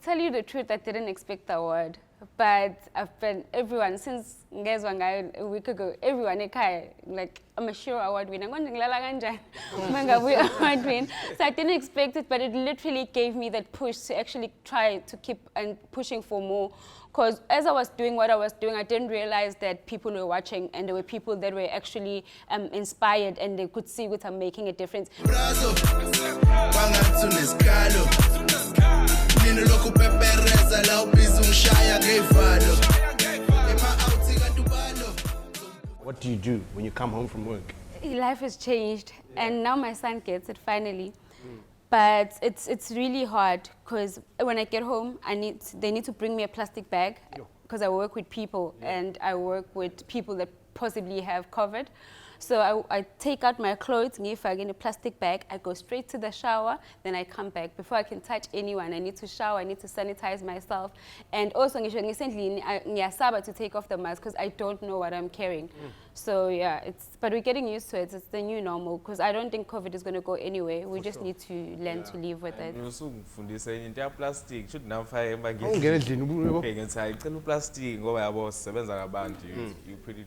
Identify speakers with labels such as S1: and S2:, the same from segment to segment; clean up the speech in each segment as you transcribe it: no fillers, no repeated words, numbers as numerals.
S1: tell you the truth, I didn't expect the award. But I've been, everyone, since a week ago, everyone, like, I'm a sure award winner. So I didn't expect it, but it literally gave me that push to actually try to keep and pushing for more. Because as I was doing what I was doing, I didn't realize that people were watching and there were people that were actually inspired and they could see what I'm making a difference.
S2: What do you do when you come home from work?
S1: Life has changed, and now my son gets it finally. But it's really hard because when I get home, they need to bring me a plastic bag because I work with people and I work with people that possibly have COVID. So I take out my clothes, if I get in a plastic bag, I go straight to the shower, then I come back. Before I can touch anyone, I need to shower, I need to sanitize myself. And also, recently, I to take off the mask because I don't know what I'm carrying. So yeah, but we're getting used to it. It's the new normal because I don't think COVID is going to go anywhere. We just need to learn to live with it.
S3: Plastic should now fire pretty.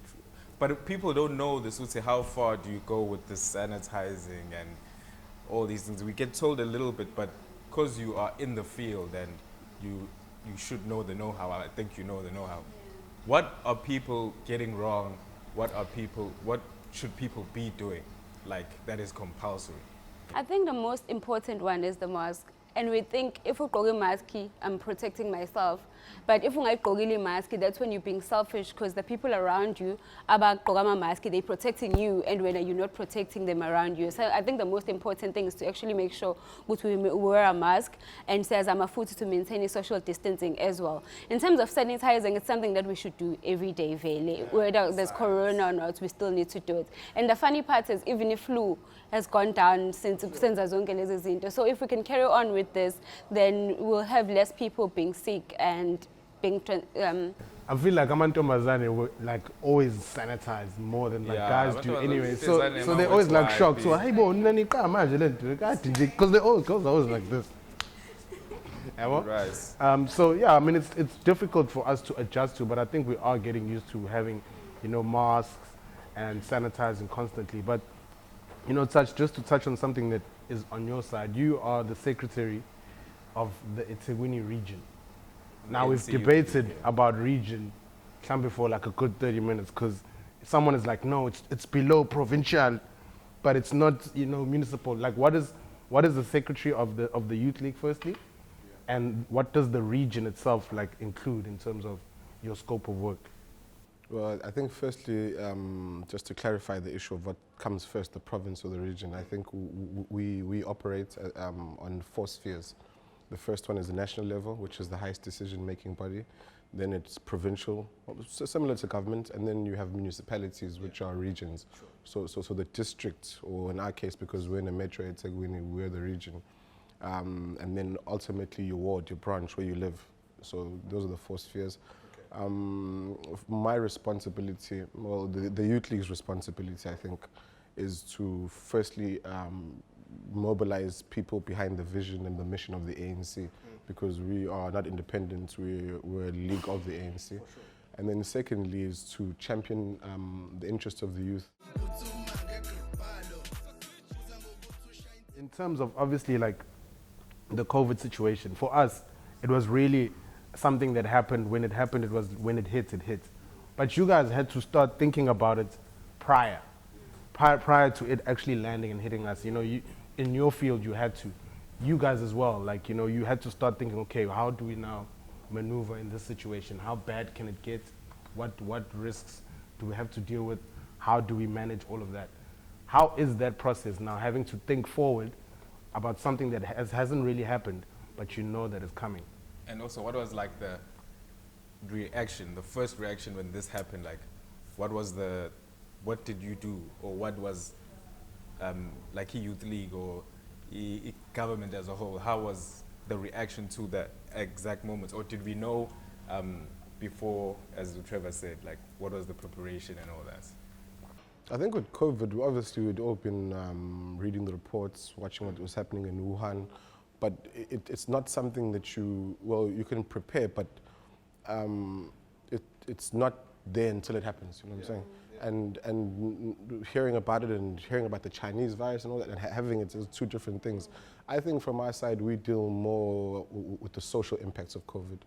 S3: But people don't know this. Would say, how far do you go with the sanitizing and all these things? We get told a little bit, but because you are in the field and you should know the know-how. I think you know the know-how. What are people getting wrong? What should people be doing? Like that is compulsory.
S1: I think the most important one is the mask. And we think if we go a mask, I'm protecting myself. But if we go a mask, that's when you're being selfish because the people around you about a mask, they're protecting you, and when you're not protecting them around you. So I think the most important thing is to actually make sure we wear a mask and says I'm a foot to maintain social distancing as well. In terms of sanitizing, it's something that we should do every day, whether there's corona or not, we still need to do it. And the funny part is even if flu has gone down since Azonke. So if we can carry on with this, then we'll have less people being sick and being
S2: I feel like amantombazane will like always sanitize more than like guys do anyway. So they're always like shocked. So hey, because they always like this. So yeah, I mean it's difficult for us to adjust to, but I think we are getting used to having, masks and sanitizing constantly. But just to touch on something that is on your side, you are the secretary of the eThekwini region. Now we've debated about region for like a good 30 minutes because someone is like, no, it's below provincial, but it's not, municipal. Like what is the secretary of the Youth League firstly? And what does the region itself like include in terms of your scope of work?
S4: Well, I think firstly, just to clarify the issue of what comes first, the province or the region, I think we operate on 4 spheres. The first one is the national level, which is the highest decision-making body. Then it's provincial, similar to government, and then you have municipalities, which are regions. So the district, or in our case, because we're in a metro eThekwini, we're the region. And then ultimately your ward, your branch, where you live. So those are the 4 spheres. My responsibility, well, the Youth League's responsibility, I think, is to firstly mobilize people behind the vision and the mission of the ANC, because we are not independent, we're a league of the ANC. And then secondly is to champion the interests of the youth.
S2: In terms of obviously like the COVID situation, for us, it was really something that happened. When it happened, it was when it hit. But you guys had to start thinking about it prior to it actually landing and hitting us. In your field, you had to. You guys as well, like, you had to start thinking, okay, how do we now maneuver in this situation? How bad can it get? What risks do we have to deal with? How do we manage all of that? How is that process now, having to think forward about something that hasn't really happened, but you know that it's coming?
S3: And also, what was like the reaction, the first reaction when this happened? Like, what did you do? Or what was, like Youth League or government as a whole, how was the reaction to that exact moment? Or did we know before, as Trevor said, like what was the preparation and all that?
S4: I think with COVID, obviously we'd all been reading the reports, watching what was happening in Wuhan, but it's not something that you can prepare, but it's not there until it happens, you know what I'm saying? And hearing about it and hearing about the Chinese virus and all that and having it is two different things. I think from our side, we deal more with the social impacts of COVID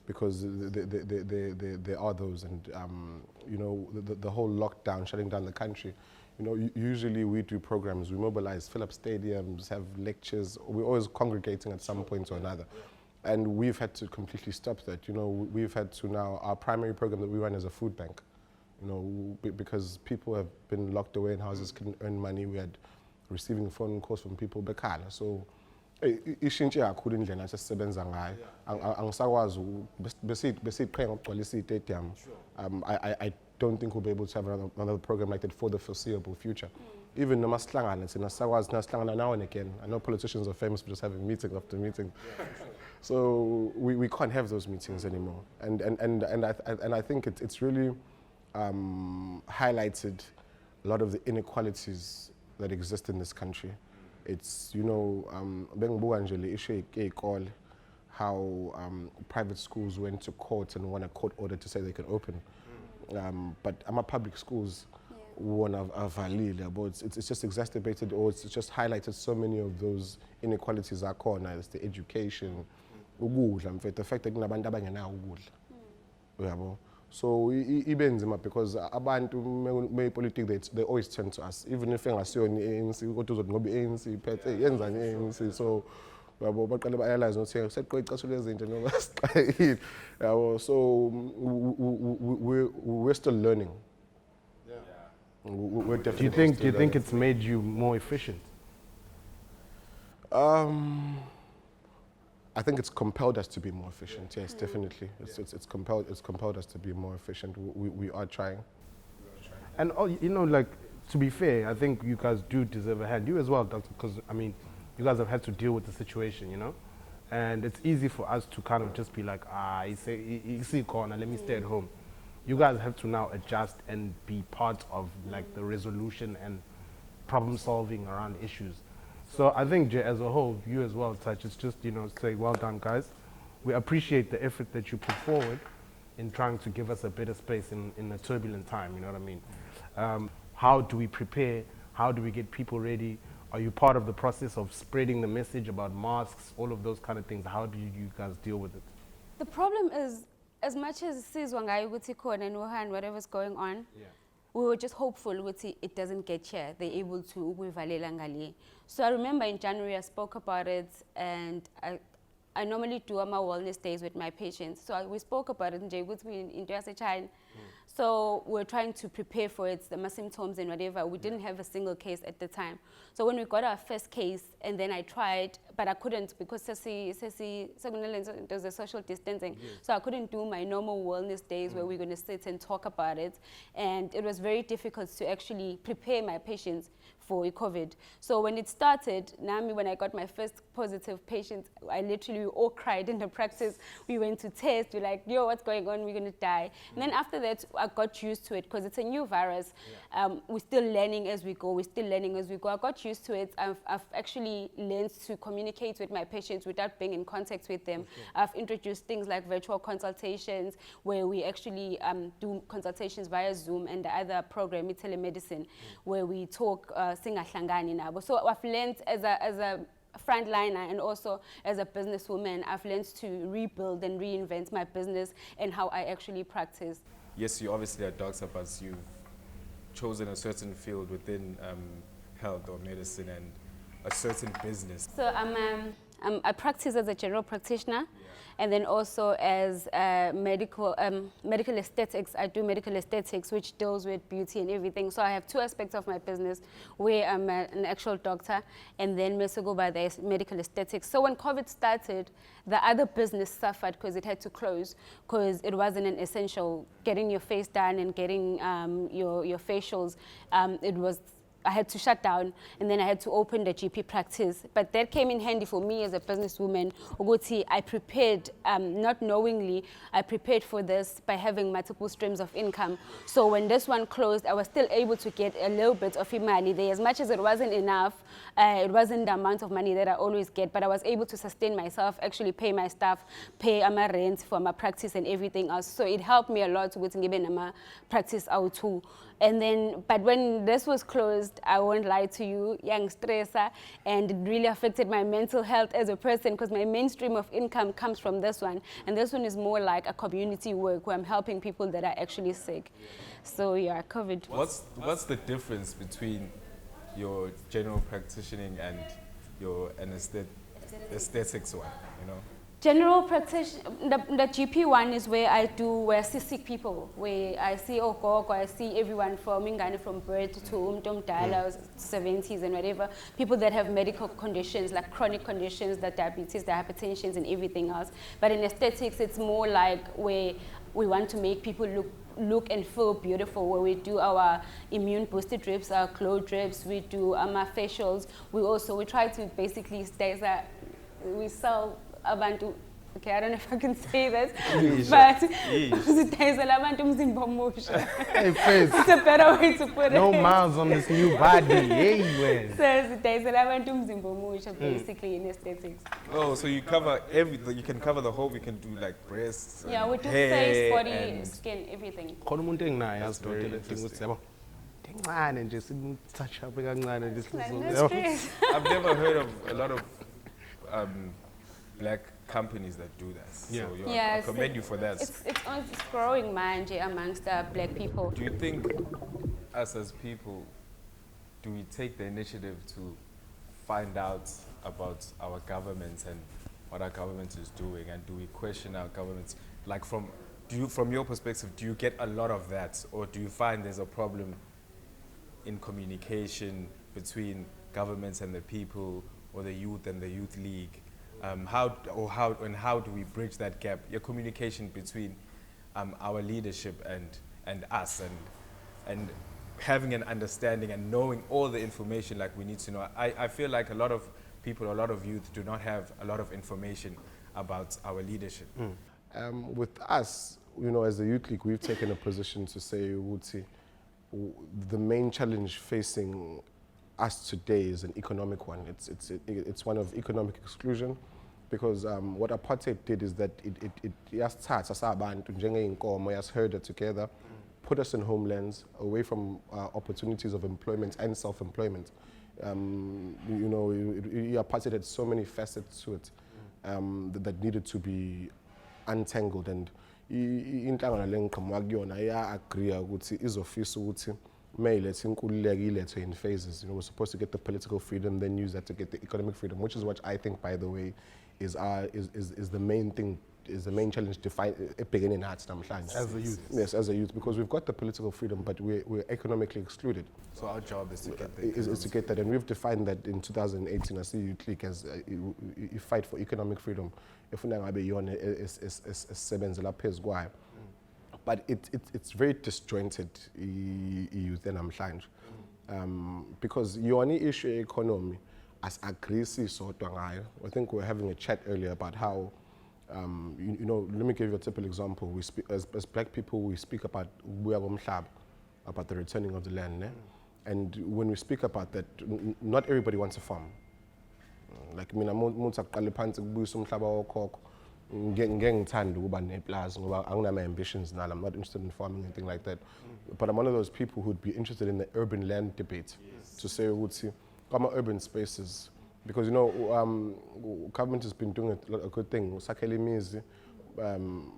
S4: because there are those, and you know, the whole lockdown, shutting down the country. You know, usually we do programs, we mobilize, fill up stadiums, have lectures. We're always congregating at some point or another. And we've had to completely stop that. You know, we've had to now, our primary program that we run is a food bank. You know, because people have been locked away in houses, couldn't earn money. We had receiving phone calls from people bekhala. So, ishintshe kakhulu indlela esisebenza ngayo. Angisakwazi besiqhenya ngokugcwala stadium. I don't think we'll be able to have another program like that for the foreseeable future. Even noma sihlangana thina sakwazi nasihlangana now and again. I know politicians are famous for just having meeting after meeting. So we can't have those meetings anymore. And I think it's really highlighted a lot of the inequalities that exist in this country. It's, you know, how private schools went to court and won a court order to say they can open. But public schools won a valile, but it's just exacerbated, or it's just highlighted so many of those inequalities are cornered. It's the education, the fact that kunabantu abangenawo ukudla. So even because abantu politics they always turn to us, even if engasiyo ANC kodwa ngoba ANC iphethe yenzani ANC. So baqale ba-realize ukuthi seqoqa ixesha lezinto noma siqayile. So we're still learning. We're definitely
S2: Do you think it's made you more efficient?
S4: I think it's compelled us to be more efficient. Yes, definitely. It's compelled us to be more efficient. We are trying.
S2: And you know, like, to be fair, I think you guys do deserve a hand. You as well, Doctor, because I mean, you guys have had to deal with the situation, you know, and it's easy for us to kind of just be like, you see corner, let me stay at home. You guys have to now adjust and be part of like the resolution and problem solving around issues. So I think as a whole, you as well, Touch, it's just, you know, say well done, guys. We appreciate the effort that you put forward in trying to give us a better space in a turbulent time, you know what I mean? How do we prepare? How do we get people ready? Are you part of the process of spreading the message about masks, all of those kind of things? How do you guys deal with it?
S1: The problem is, as much as sizwa ngayo ukuthi khona in Wuhan, whatever's going on, we were just hopeful ukuthi it doesn't get here. They're able to ukuyivalela ngale. So I remember in January I spoke about it, and I normally do my wellness days with my patients. So we spoke about it in China. So we're trying to prepare for it, the symptoms and whatever. We didn't have a single case at the time. So when we got our first case, and then I tried, but I couldn't because there's a social distancing. So I couldn't do my normal wellness days where we're going to sit and talk about it. And it was very difficult to actually prepare my patients for COVID. So when it started, Nami, when I got my first positive patient, I literally all cried in the practice. We went to test. We're like, yo, what's going on? We're going to die. And then after that, I got used to it because it's a new virus. We're still learning as we go. I got used to it. I've actually learned to communicate with my patients without being in contact with them. I've introduced things like virtual consultations where we actually do consultations via Zoom, and the other program, telemedicine, where we talk singahlangani nabo. So I've learned as a frontliner and also as a businesswoman, I've learned to rebuild and reinvent my business and how I actually practice.
S3: Yes, you obviously are doctor, but you've chosen a certain field within health or medicine and a certain business.
S1: So I practice as a general practitioner, and then also as medical aesthetics. I do medical aesthetics, which deals with beauty and everything. So I have two aspects of my business where I'm an actual doctor, and then go by the medical aesthetics. So when COVID started, the other business suffered because it had to close because it wasn't an essential. Getting your face done and getting your facials, it was I had to shut down, and then I had to open the GP practice. But that came in handy for me as a businesswoman. Ukuthi, I prepared, not knowingly, I prepared for this by having multiple streams of income. So when this one closed, I was still able to get a little bit of money there. As much as it wasn't enough, it wasn't the amount of money that I always get, but I was able to sustain myself, actually pay my staff, pay my rent for my practice and everything else. So it helped me a lot to get my practice out too. And then, but when this was closed, I won't lie to you, young stressor, and it really affected my mental health as a person because my mainstream of income comes from this one. And this one is more like a community work where I'm helping people that are actually sick. So yeah, COVID.
S3: What's the difference between your general practicing and your aesthetics one, you know?
S1: General practitioner, the GP one is where I see sick people, where I see I see everyone from birth to umdala, 70s and whatever, people that have medical conditions, like chronic conditions, the diabetes, the hypertensions and everything else. But in aesthetics, it's more like where we want to make people look and feel beautiful, where we do our immune booster drips, our glow drips, we do our facials. We try to basically we sell abantu, okay, I don't know if I can say this, but
S2: Hey, face.
S1: it's a better way to put it.
S2: No miles on this new body. Hey, man.
S1: So basically in aesthetics.
S3: Oh, so you cover everything. You can cover the whole. We can do like breasts.
S1: Yeah, we do
S3: hair
S1: face, body,
S3: and
S1: skin, everything.
S2: Khona umuntu engingayazi
S3: very
S2: dodela thing ukuthi
S3: interesting.
S2: yabo. Kancane nje touch up kancane just
S1: No stress.
S3: I've never heard of a lot of black companies that do that.
S2: Yeah.
S3: So
S1: Yes,
S3: I commend you for that.
S1: It's growing mind amongst black people.
S3: Do you think us as people, do we take the initiative to find out about our governments and what our government is doing, and do we question our governments? Like from your perspective, do you get a lot of that, or do you find there's a problem in communication between governments and the people, or the youth and the youth league? How do we bridge that gap? Your communication between our leadership and us, and having an understanding and knowing all the information like we need to know. I feel like a lot of people, a lot of youth do not have a lot of information about our leadership.
S4: With us, you know, as a youth league, we've taken a position to say, Wuti, the main challenge facing us today is an economic one. It's one of economic exclusion, because what apartheid did is that it has herded together, put us in homelands, away from opportunities of employment and self-employment. You know, apartheid had so many facets to it that needed to be untangled, and inhlangano lengqhamuka kuyona agree ukuthi izofisa ukuthi let's in phases. You know, we're supposed to get the political freedom, then use that to get the economic freedom, which is what I think, by the way, is the main thing, is the main challenge to find beginning at namhlanje.
S2: As a youth.
S4: Yes, as a youth, because we've got the political freedom, but we're economically excluded.
S3: So our job is to get that.
S4: Is to get that, and we've defined that in 2018 as the Youth League as you fight for economic freedom. If we but it's very disjointed, youth and namhlanje, because your only issue economy as aggressive sort of. I think we were having a chat earlier about how you know, let me give you a typical example. We speak as black people, we speak about the returning of the land, and when we speak about that, not everybody wants a farm. Like mina umuntu aqale phansi kubuyisa umhlaba wokhokho, ngengithanda ukuba neplaza ngoba anginama ambitions nala, I'm not interested in farming, anything like that. But I'm one of those people who'd be interested in the urban land debate, to say ukuthi come urban spaces, because you know government has been doing a good thing, usakhela imizi,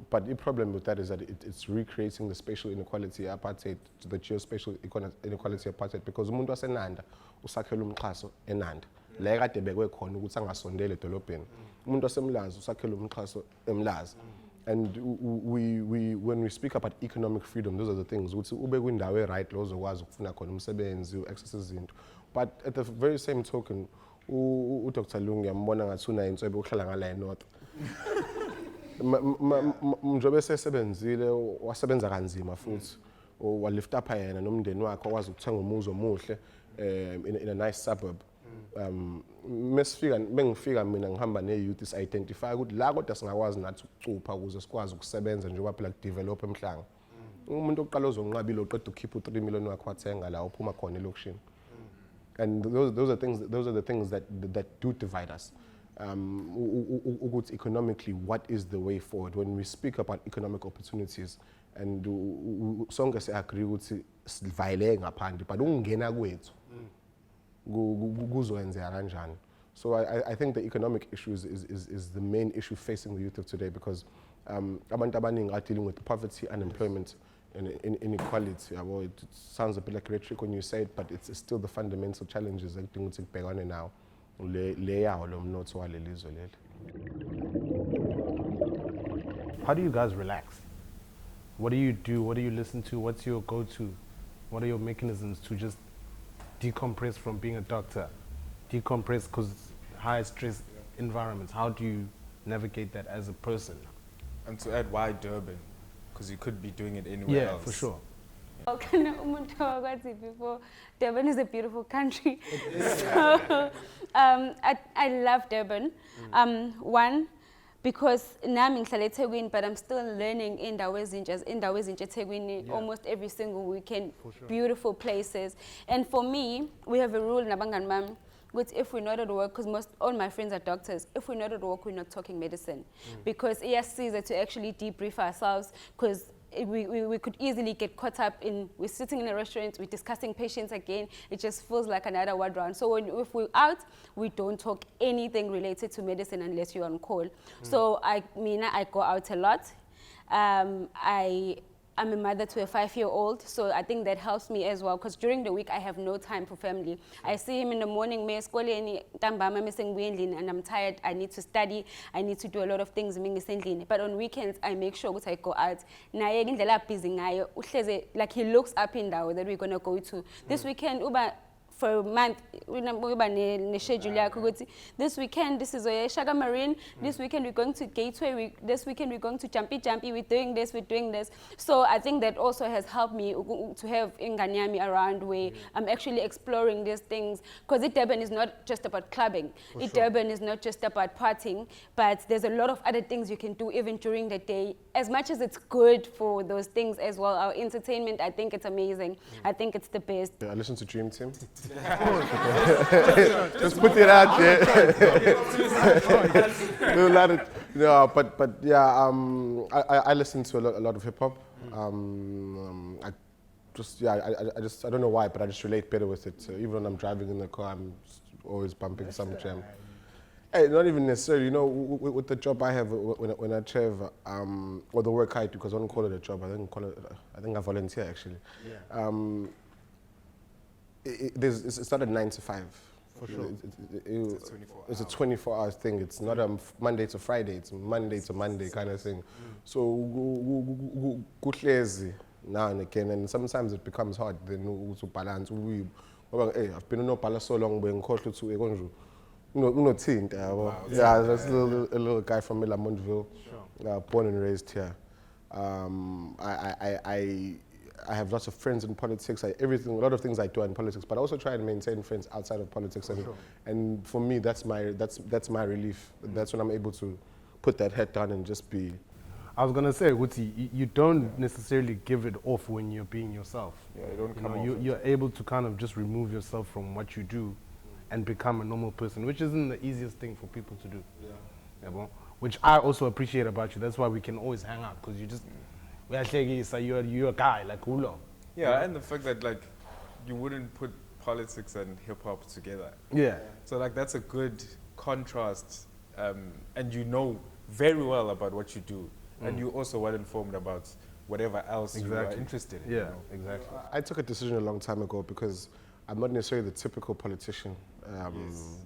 S4: but the problem with that is that it's recreating the spatial inequality apartheid, the geospatial inequality apartheid, because umuntu waseNanda usakhela umxhaso eNanda la kade bekwe khona ukuthi angasondele edolobheni, umuntu waseMlazi usakhela umxhaso eMlazi. And when we speak about economic freedom, those are the things ukuthi ube kwindawo right lo ozokwazi ukufuna khona umsebenzi, u-access izinto. But at the very same token, uDr. Lungi yambona ngathi unayintswebe ukuhlala ngala eNorth. Mjobe sesebenzile, wasebenza kanzima futhi, walifta apha yena nomndeni wakhe, wazi ukuthenga umuzi omuhle, in a nice suburb. Mengifika mina ngihamba ne-youth is-identify ukuthi la kodwa singakwazi nathi ukucupha ukuze sikwazi ukusebenza njengoba phela kudevelop emhlanga. Umuntu oqala ozonqabile oqeda ukukhipha u3 million wakhe wathenga la uphuma khona elokishini. And those are the things that do divide us. Economically, what is the way forward? When we speak about economic opportunities, and sonke siyagree ukuthi sivayele ngaphandle, but ungena kwethu kuzokwenzeka kanjani. So I think the economic issues is the main issue facing the youth of today, because abantu abaningi are dealing with poverty, unemployment, and inequality. It sounds a bit like rhetoric when you say it, but it's still the fundamental challenges that things to beg on now.
S2: How do you guys relax? What do you do? What do you listen to? What's your go-to? What are your mechanisms to just decompress from being a doctor? Decompress because high stress environments. How do you navigate that as a person?
S3: And to add, why Durban? Because you could be doing it anywhere else.
S2: Yeah, for sure.
S1: Before, Durban is a beautiful country. So, I love Durban. One, because now I'm in Ethekwini, but I'm still learning in Ethekwini almost every single weekend. Sure. Beautiful places. And for me, we have a rule in Abangan Mam, which if we're not at work, because all my friends are doctors, if we're not at work, we're not talking medicine. Because ESC is to actually debrief ourselves, because we could easily get caught up in, we're sitting in a restaurant, we're discussing patients again, it just feels like another word round. So if we're out, we don't talk anything related to medicine unless you're on call. So I go out a lot. I'm a mother to a 5-year-old, so I think that helps me as well, because during the week I have no time for family. I see him in the morning, and I'm tired, I need to study, I need to do a lot of things. But on weekends, I make sure that I go out. Like he looks up in there that we're going to go to. This weekend, for a month, this weekend, this is Ushaka Marine, this weekend we're going to Gateway, this weekend we're going to Jumpy, we're doing this. So I think that also has helped me to have Inganyami around where I'm actually exploring these things, because Durban is not just about clubbing, Durban is not just about partying, but there's a lot of other things you can do even during the day, as much as it's good for those things as well. Our entertainment, I think it's amazing. I think it's the best.
S4: I listen to DreamTeam. Just put it out there. No, but yeah, I listen to a lot of hip hop. I don't know why, but I just relate better with it. So even when I'm driving in the car, I'm always bumping some jam. Hey, not even necessarily. You know, with the job I have when I travel, or the work I do, because I don't call it a job. I think I volunteer actually. Yeah. It's not a 9 to 5.
S2: For sure.
S4: It's a 24-hour thing. It's not a Monday to Friday. It's Monday to Monday kind of thing. So go lazy now and again, and sometimes it becomes hard then to balance. Hey, I've been no balance so long, but no Thinta. Yeah, that's a little guy from Milamondville, born and raised here. I have lots of friends in politics. A lot of things I do in politics, but I also try and maintain friends outside of politics. And for me, that's my relief. That's when I'm able to put that head down and just be.
S2: I was gonna say, Guti, you don't necessarily give it off when you're being yourself.
S4: Yeah, you don't come off.
S2: You're able to kind of just remove yourself from what you do and become a normal person, which isn't the easiest thing for people to do. Yeah. Which I also appreciate about you. That's why we can always hang out, because you just. You're a guy like Ulo.
S3: Yeah, and the fact that like you wouldn't put politics and hip hop together.
S2: Yeah.
S3: So like that's a good contrast, and you know very well about what you do, and you're also well informed about whatever else you are interested in.
S2: Yeah,
S3: you know?
S2: exactly.
S4: I took a decision a long time ago because I'm not necessarily the typical politician,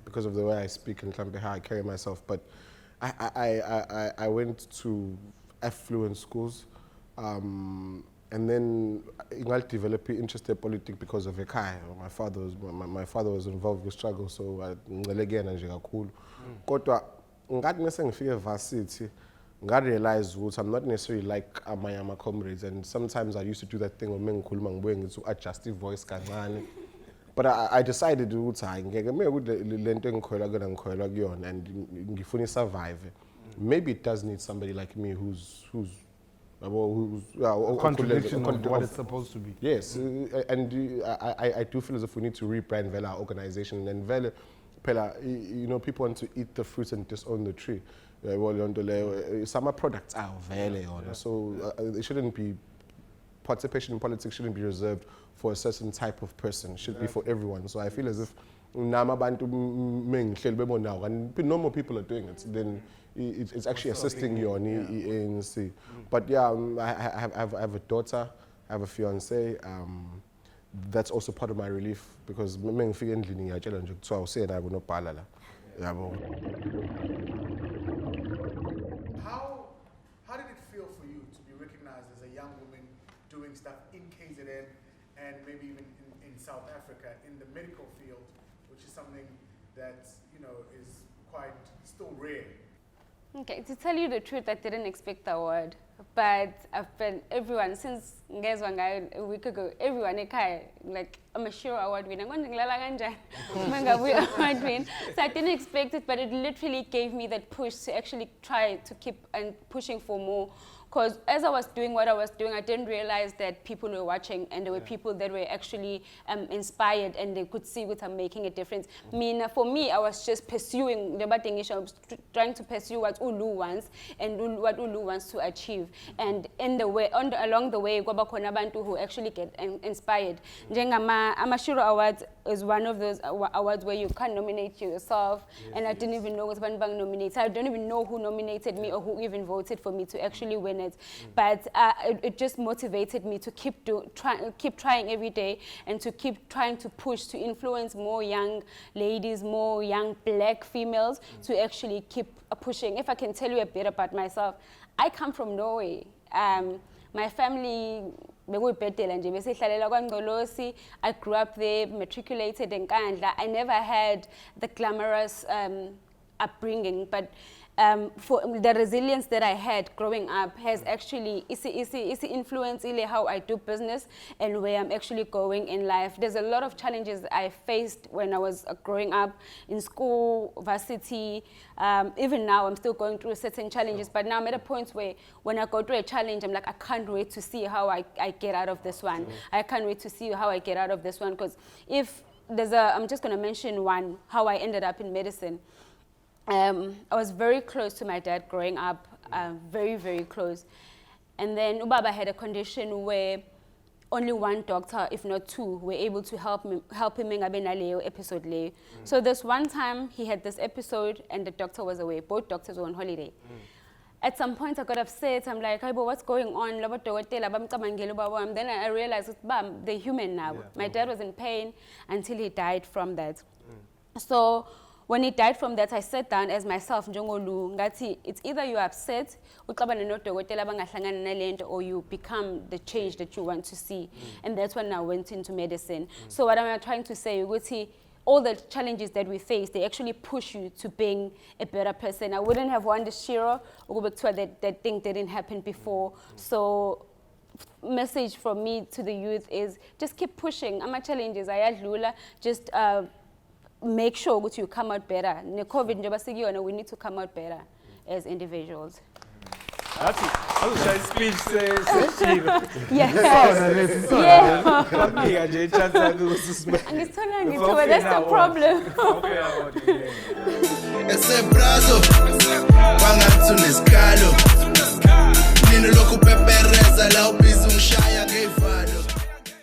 S4: because of the way I speak and how I carry myself. But I went to affluent schools. And then I developed interest in politics because of Ekai. My father was involved with struggle, so I cool. I realized I'm not necessarily like my comrades, and sometimes I used to do that thing to adjust the voice. But I decided ukuthi hayi ngeke mekude lento engikhoyela kuyona ngikhoyela kuyona and ngifuna survive. Maybe it does need somebody like me who's
S2: a contradiction of what it's supposed to be.
S4: Yes, and I do feel as if we need to rebrand Vela our organization and Vela, you know, people want to eat the fruit and disown the tree. Some products are Vela, so it shouldn't be. Participation in politics shouldn't be reserved for a certain type of person. It should be for everyone. So I feel as if and no more people are doing it, then it's actually assisting you on ANC. But yeah, I have a daughter, I have a fiance. That's also part of my relief because how did it
S5: feel for you to be recognized as a young woman doing stuff in KZN and maybe even in South Africa in the medical field, which is something that, you know, is quite still rare?
S1: Okay, to tell you the truth, I didn't expect the award, but I've been everyone since a week ago. Everyone, like I'm a sure award winner. So I didn't expect it, but it literally gave me that push to actually try to keep and pushing for more. Because as I was doing what I was doing, I didn't realize that people were watching and there were people that were actually inspired and they could see what I'm making a difference. For me, I was just pursuing the batting issue. I was trying to pursue what Ulu wants and what Ulu wants to achieve. And in the way, along the way, abantu who actually get inspired. Amashiro Awards is one of those awards where you can nominate yourself, and I didn't even know what Banbang nominated. I don't even know who nominated me or who even voted for me to actually win it. But it just motivated me to keep trying every day and to keep trying to push to influence more young ladies, more young black females to actually keep pushing. If I can tell you a bit about myself, I come from Norway. My family, I grew up there, matriculated in Kandla. I never had the glamorous upbringing, but for the resilience that I had growing up has actually influenced how I do business and where I'm actually going in life. There's a lot of challenges I faced when I was growing up in school, varsity. Even now, I'm still going through certain challenges, but now I'm at a point where when I go through a challenge, I'm like, I can't wait to see how I get out of this one. I can't wait to see how I get out of this one, because if there's I'm just going to mention one, how I ended up in medicine. I was very close to my dad growing up, very, very close. And then Ubaba had a condition where only one doctor, if not two, were able to help him in a episode. So this one time he had this episode and the doctor was away. Both doctors were on holiday. At some point I got upset. I'm like, hey, but what's going on? And then I realized, they're human now. My dad was in pain until he died from that. So when he died from that, I sat down as myself, it's either you're upset or you become the change that you want to see. And that's when I went into medicine. So what I'm trying to say, all the challenges that we face, they actually push you to being a better person. I wouldn't have won the Shiro that thing didn't happen before. So message from me to the youth is just keep pushing. I'm challenges. Just make sure that you come out better. COVID, we need to come out better as individuals.
S3: That's it. I'll speech
S1: Yes. That's the problem.
S6: Ese brazo, wangathi unesikalo. Nini lokhu pepereza la ubhizi ungishaya ngevalo.